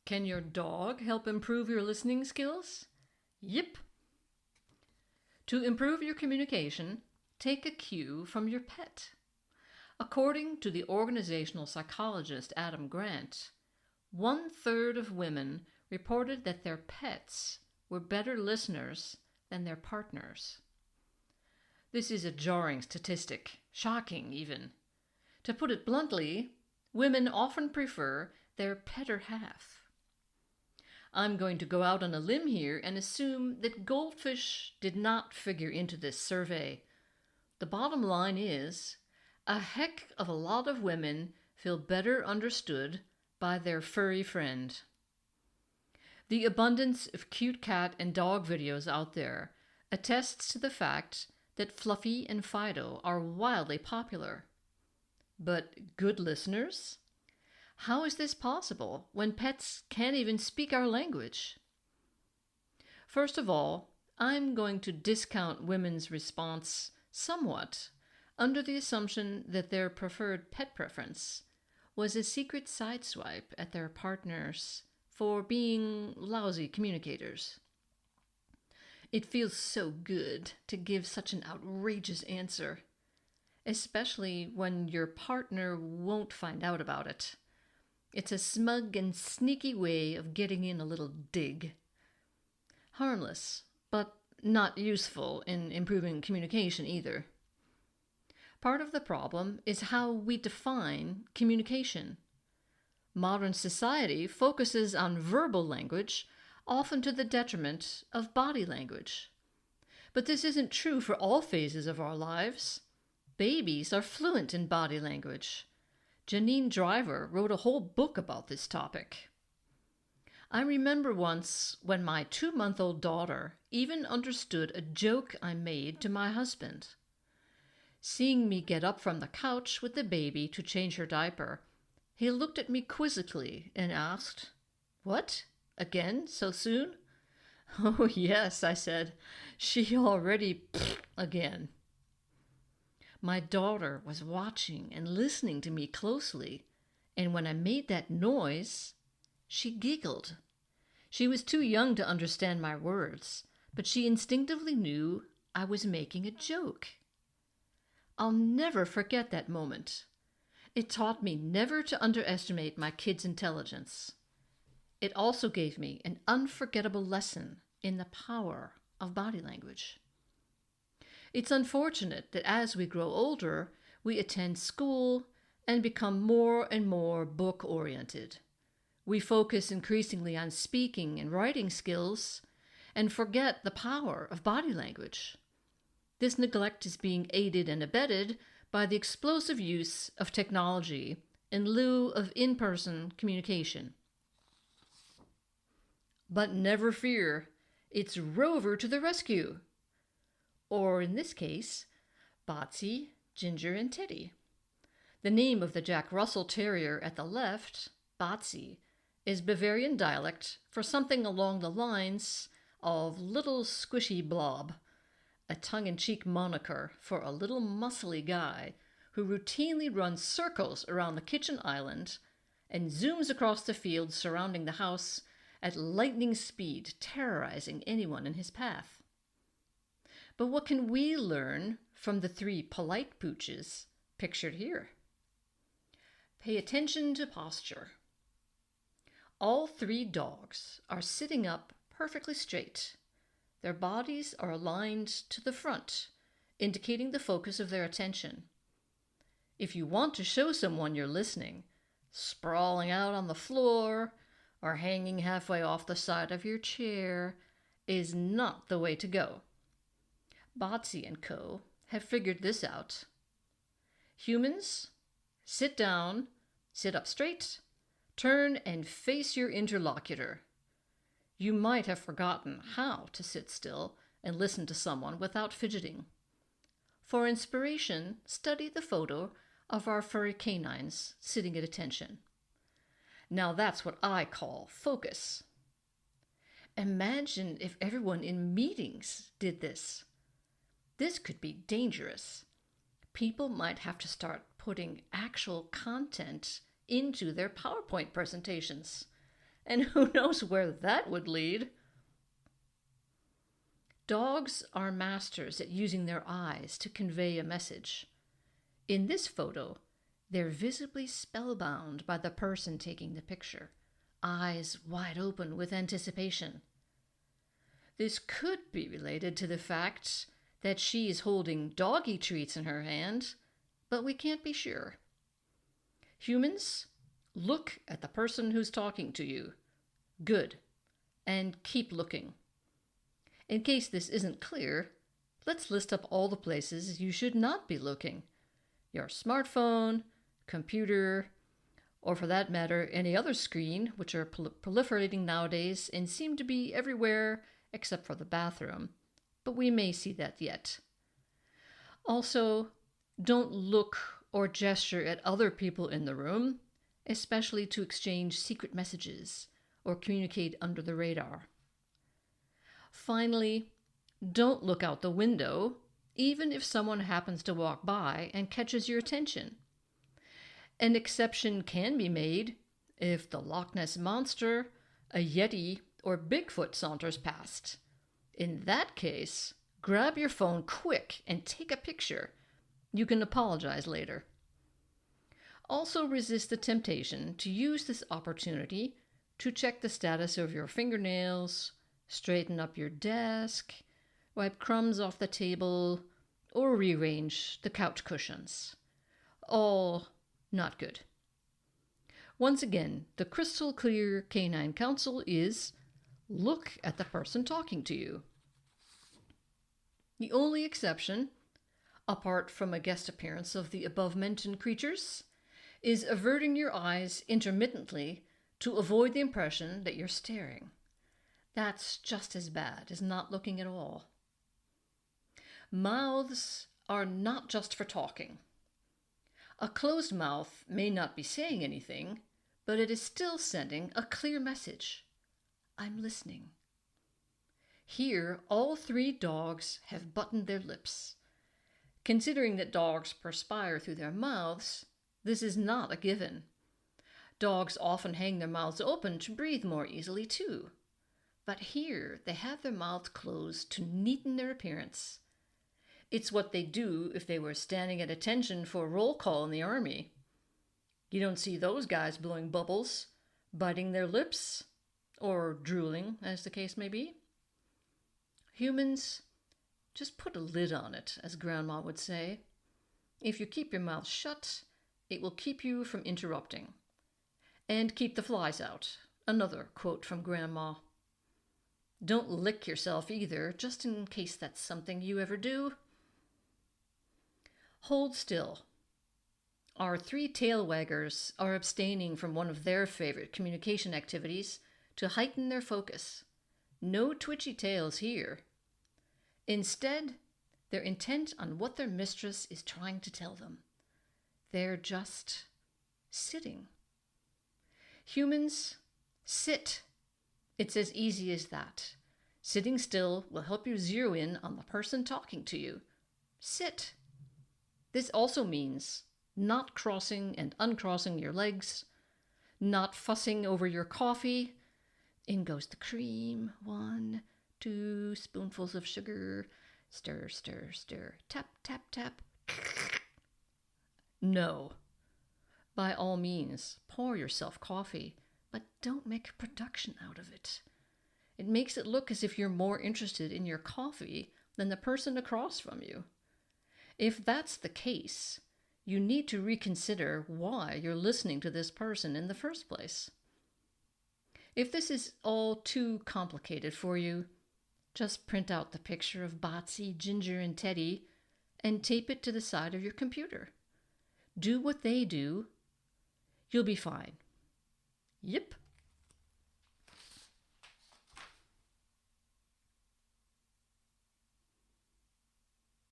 Can your dog help improve your listening skills? Yep. To improve your communication, take a cue from your pet. According to the organizational psychologist Adam Grant, 1/3 of women reported that their pets were better listeners than their partners. This is a jarring statistic, shocking even. To put it bluntly, women often prefer their better half. I'm going to go out on a limb here and assume that goldfish did not figure into this survey. The bottom line is, a heck of a lot of women feel better understood by their furry friend. The abundance of cute cat and dog videos out there attests to the fact that Fluffy and Fido are wildly popular. But good listeners? How is this possible when pets can't even speak our language? First of all, I'm going to discount women's response somewhat under the assumption that their preferred pet preference was a secret sideswipe at their partners for being lousy communicators. It feels so good to give such an outrageous answer, especially when your partner won't find out about it. It's a smug and sneaky way of getting in a little dig. Harmless, but not useful in improving communication either. Part of the problem is how we define communication. Modern society focuses on verbal language, often to the detriment of body language. But this isn't true for all phases of our lives. Babies are fluent in body language. Janine Driver wrote a whole book about this topic. I remember once when my 2-month-old daughter even understood a joke I made to my husband. Seeing me get up from the couch with the baby to change her diaper, he looked at me quizzically and asked, "What? Again? So soon?" "Oh, yes," I said. "She already again." My daughter was watching and listening to me closely, and when I made that noise, she giggled. She was too young to understand my words, but she instinctively knew I was making a joke. I'll never forget that moment. It taught me never to underestimate my kids' intelligence. It also gave me an unforgettable lesson in the power of body language. It's unfortunate that as we grow older, we attend school and become more and more book-oriented. We focus increasingly on speaking and writing skills and forget the power of body language. This neglect is being aided and abetted by the explosive use of technology in lieu of in-person communication. But never fear, it's Rover to the rescue. Or in this case, Botsy, Ginger, and Teddy. The name of the Jack Russell Terrier at the left, Botsy, is Bavarian dialect for something along the lines of little squishy blob, a tongue-in-cheek moniker for a little muscly guy who routinely runs circles around the kitchen island and zooms across the fields surrounding the house at lightning speed, terrorizing anyone in his path. But what can we learn from the 3 polite pooches pictured here? Pay attention to posture. All 3 dogs are sitting up perfectly straight. Their bodies are aligned to the front, indicating the focus of their attention. If you want to show someone you're listening, sprawling out on the floor or hanging halfway off the side of your chair is not the way to go. Botsy and co. have figured this out. Humans, sit down, sit up straight, turn and face your interlocutor. You might have forgotten how to sit still and listen to someone without fidgeting. For inspiration, study the photo of our furry canines sitting at attention. Now that's what I call focus. Imagine if everyone in meetings did this. This could be dangerous. People might have to start putting actual content into their PowerPoint presentations. And who knows where that would lead? Dogs are masters at using their eyes to convey a message. In this photo, they're visibly spellbound by the person taking the picture, eyes wide open with anticipation. This could be related to the fact that she is holding doggy treats in her hand, but we can't be sure. Humans, look at the person who's talking to you. Good. And keep looking. In case this isn't clear, let's list up all the places you should not be looking. Your smartphone, computer, or for that matter, any other screen, which are proliferating nowadays and seem to be everywhere except for the bathroom. But we may see that yet. Also, don't look or gesture at other people in the room, especially to exchange secret messages or communicate under the radar. Finally, don't look out the window, even if someone happens to walk by and catches your attention. An exception can be made if the Loch Ness Monster, a Yeti, or Bigfoot saunters past. In that case, grab your phone quick and take a picture. You can apologize later. Also resist the temptation to use this opportunity to check the status of your fingernails, straighten up your desk, wipe crumbs off the table, or rearrange the couch cushions. All not good. Once again, the crystal clear canine counsel is look at the person talking to you. The only exception, apart from a guest appearance of the above-mentioned creatures, is averting your eyes intermittently to avoid the impression that you're staring. That's just as bad as not looking at all. Mouths are not just for talking. A closed mouth may not be saying anything, but it is still sending a clear message. I'm listening. Here, all three dogs have buttoned their lips. Considering that dogs perspire through their mouths, this is not a given. Dogs often hang their mouths open to breathe more easily too. But here, they have their mouths closed to neaten their appearance. It's what they do if they were standing at attention for a roll call in the army. You don't see those guys blowing bubbles, biting their lips, or drooling, as the case may be. Humans, just put a lid on it, as Grandma would say. If you keep your mouth shut, it will keep you from interrupting. And keep the flies out. Another quote from Grandma. Don't lick yourself either, just in case that's something you ever do. Hold still. Our three tail waggers are abstaining from one of their favorite communication activities to heighten their focus. No twitchy tails here. Instead, they're intent on what their mistress is trying to tell them. They're just sitting. Humans, sit. It's as easy as that. Sitting still will help you zero in on the person talking to you. Sit. This also means not crossing and uncrossing your legs, not fussing over your coffee. In goes the cream. 1, 2 spoonfuls of sugar. Stir, stir, stir. Tap, tap, tap. No. By all means, pour yourself coffee, but don't make a production out of it. It makes it look as if you're more interested in your coffee than the person across from you. If that's the case, you need to reconsider why you're listening to this person in the first place. If this is all too complicated for you, just print out the picture of Botsy, Ginger, and Teddy and tape it to the side of your computer. Do what they do. You'll be fine. Yep.